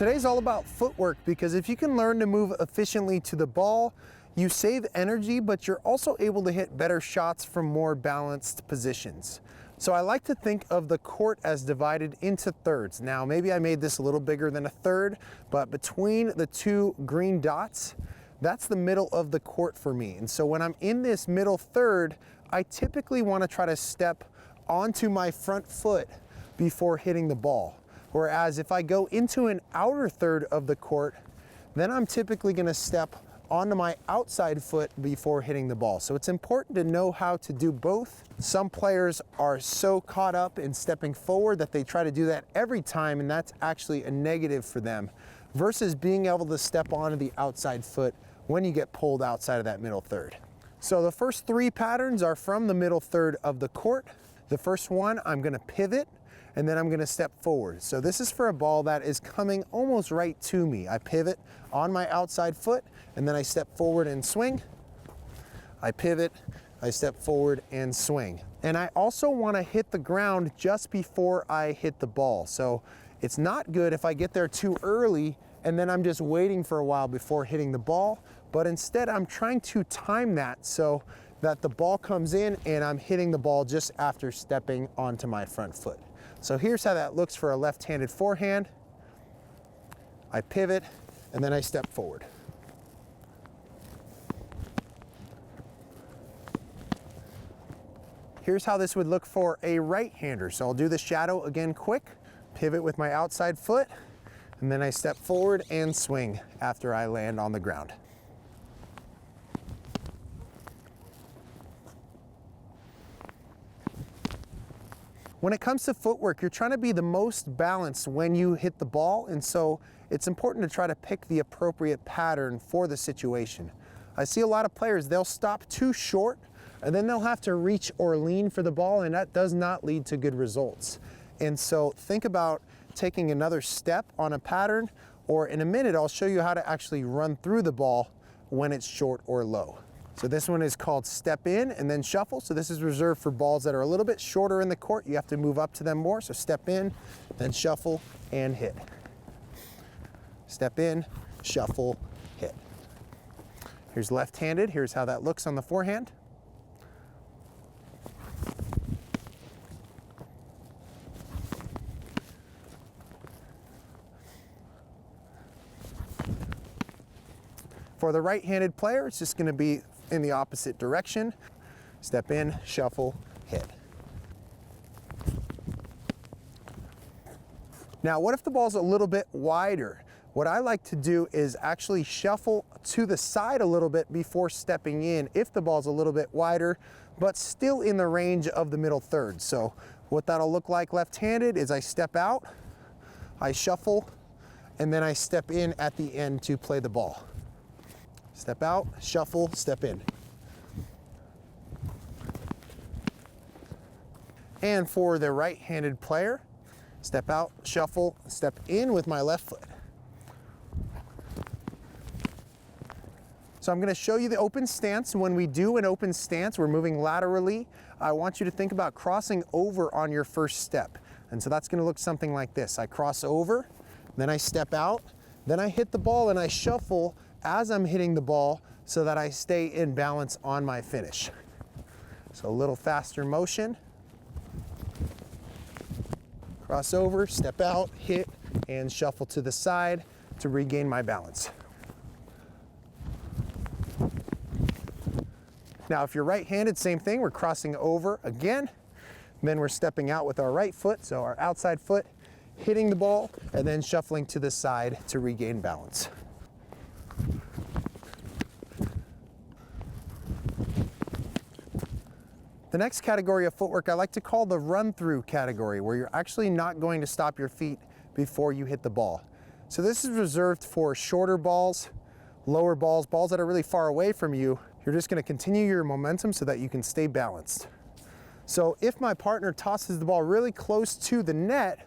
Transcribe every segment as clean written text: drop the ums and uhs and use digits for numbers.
Today's all about footwork, because if you can learn to move efficiently to the ball, you save energy, but you're also able to hit better shots from more balanced positions. So I like to think of the court as divided into thirds. Now, maybe I made this a little bigger than a third, but between the two green dots, that's the middle of the court for me. And so when I'm in this middle third, I typically want to try to step onto my front foot before hitting the ball. Whereas if I go into an outer third of the court, then I'm typically going to step onto my outside foot before hitting the ball. So it's important to know how to do both. Some players are so caught up in stepping forward that they try to do that every time, and that's actually a negative for them, versus being able to step onto the outside foot when you get pulled outside of that middle third. So the first three patterns are from the middle third of the court. The first one, I'm going to pivot, and then I'm going to step forward. So this is for a ball that is coming almost right to me. I pivot on my outside foot, and then I step forward and swing. I pivot, I step forward and swing. And I also want to hit the ground just before I hit the ball. So it's not good if I get there too early and then I'm just waiting for a while before hitting the ball, but instead I'm trying to time that so that the ball comes in and I'm hitting the ball just after stepping onto my front foot. So here's how that looks for a left-handed forehand. I pivot, and then I step forward. Here's how this would look for a right-hander. So I'll do the shadow again quick, pivot with my outside foot, and then I step forward and swing after I land on the ground. When it comes to footwork, you're trying to be the most balanced when you hit the ball, and so it's important to try to pick the appropriate pattern for the situation. I see a lot of players, they'll stop too short, and then they'll have to reach or lean for the ball, and that does not lead to good results. And so think about taking another step on a pattern, or in a minute, I'll show you how to actually run through the ball when it's short or low. So this one is called step in and then shuffle. So this is reserved for balls that are a little bit shorter in the court. You have to move up to them more. So step in, then shuffle and hit. Step in, shuffle, hit. Here's left-handed. Here's how that looks on the forehand. For the right-handed player, it's just going to be in the opposite direction. Step in, shuffle, hit. Now, what if the ball's a little bit wider? What I like to do is actually shuffle to the side a little bit before stepping in if the ball's a little bit wider, but still in the range of the middle third. So what that'll look like left-handed is I step out, I shuffle, and then I step in at the end to play the ball. Step out, shuffle, step in. And for the right-handed player, step out, shuffle, step in with my left foot. So I'm going to show you the open stance. When we do an open stance, we're moving laterally. I want you to think about crossing over on your first step. And so that's going to look something like this. I cross over, then I step out, then I hit the ball and I shuffle as I'm hitting the ball so that I stay in balance on my finish. So a little faster motion. Cross over, step out, hit, and shuffle to the side to regain my balance. Now, if you're right-handed, same thing. We're crossing over again. Then we're stepping out with our right foot, so our outside foot, hitting the ball, and then shuffling to the side to regain balance. The next category of footwork I like to call the run-through category, where you're actually not going to stop your feet before you hit the ball. So this is reserved for shorter balls, lower balls, balls that are really far away from you. You're just going to continue your momentum so that you can stay balanced. So if my partner tosses the ball really close to the net,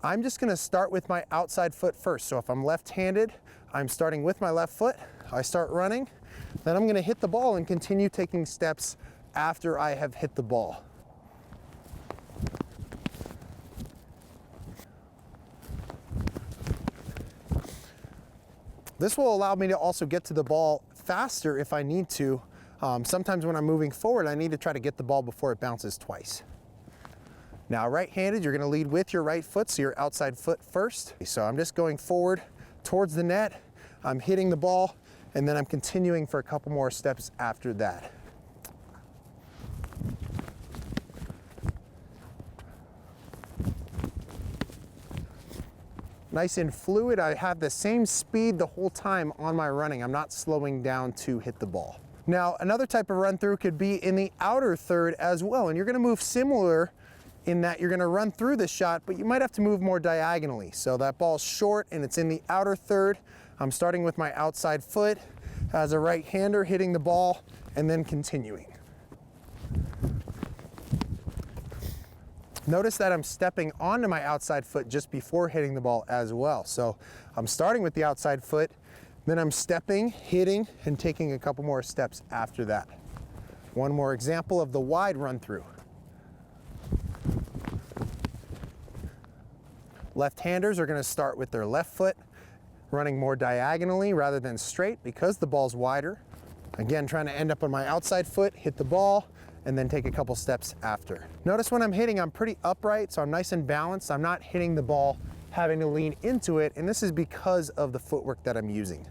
I'm just going to start with my outside foot first. So if I'm left-handed, I'm starting with my left foot. I start running, then I'm going to hit the ball and continue taking steps after I have hit the ball. This will allow me to also get to the ball faster if I need to. Sometimes when I'm moving forward, I need to try to get the ball before it bounces twice. Now right-handed, you're gonna lead with your right foot, so your outside foot first. So I'm just going forward towards the net, I'm hitting the ball, and then I'm continuing for a couple more steps after that. Nice and fluid, I have the same speed the whole time on my running. I'm not slowing down to hit the ball. Now, another type of run through could be in the outer third as well, and you're gonna move similar in that you're gonna run through the shot, but you might have to move more diagonally. So that ball's short and it's in the outer third. I'm starting with my outside foot as a right-hander, hitting the ball and then continuing. Notice that I'm stepping onto my outside foot just before hitting the ball as well. So I'm starting with the outside foot, then I'm stepping, hitting, and taking a couple more steps after that. One more example of the wide run through. Left-handers are gonna start with their left foot, running more diagonally rather than straight because the ball's wider. Again, trying to end up on my outside foot, hit the ball, and then take a couple steps after. Notice when I'm hitting, I'm pretty upright, so I'm nice and balanced. I'm not hitting the ball, having to lean into it, and this is because of the footwork that I'm using.